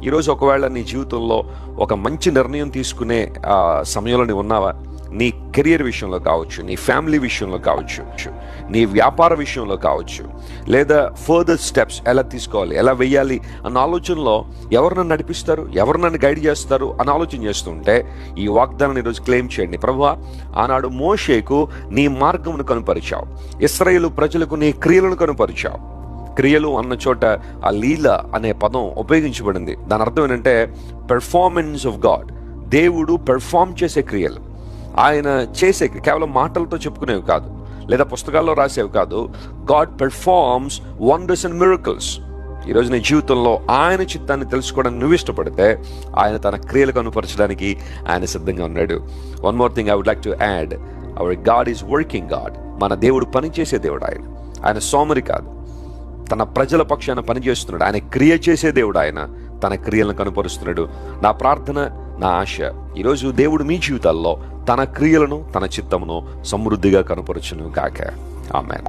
ఈరోజు ఒకవేళ నీ జీవితంలో ఒక మంచి నిర్ణయం తీసుకునే సమయంలో నీవు ఉన్నావా? నీ కెరియర్ విషయంలో కావచ్చు, నీ ఫ్యామిలీ విషయంలో కావచ్చు, నీ వ్యాపార విషయంలో కావచ్చు, లేదా ఫర్దర్ స్టెప్స్ ఎలా తీసుకోవాలి, ఎలా వెయ్యాలి అన్న ఆలోచనలో ఎవరు నన్ను నడిపిస్తారు, ఎవరు నన్ను గైడ్ చేస్తారు అని ఆలోచన చేస్తుంటే ఈ వాగ్దానాన్ని ఈరోజు క్లెయిమ్ చేయండి. ప్రభువా, ఆనాడు మోషేకు నీ మార్గమును కనుపరిచావు, ఇశ్రాయేలు ప్రజలకు నీ క్రియలను కనుపరిచావు. క్రియలు అన్న చోట ఆ లీల అనే పదం ఉపయోగించబడింది. దాని అర్థం ఏంటంటే పెర్ఫార్మెన్స్ ఆఫ్ గాడ్. దేవుడు పెర్ఫార్మ్ చేసే క్రియలు, ఆయన చేసే కేవలం మాటలతో చెప్పుకునేవి కాదు, లేదా పుస్తకాల్లో రాసేవి కాదు. God performs wonders and miracles. ఈరోజు నీ జీవితంలో ఆయన చిత్తాన్ని తెలుసుకోవడానికి నువ్వు ఇష్టపడితే ఆయన తన క్రియలు కనుపరచడానికి ఆయన సిద్ధంగా ఉన్నాడు. One more thing I would like to add, our God is working God. మన దేవుడు పనిచేసే దేవుడు. ఆయన సోమరి కాదు, తన ప్రజల పక్షాన పనిచేస్తున్నాడు. ఆయన క్రియ చేసే దేవుడు. ఆయన తన క్రియలను కనుపరుస్తున్నాడు. నా ప్రార్థన, నా ఆశ, ఈరోజు దేవుడు మీ జీవితాల్లో తన క్రియలను, తన చిత్తమును సమృద్ధిగా కనుపరచును గాక. ఆమేన్.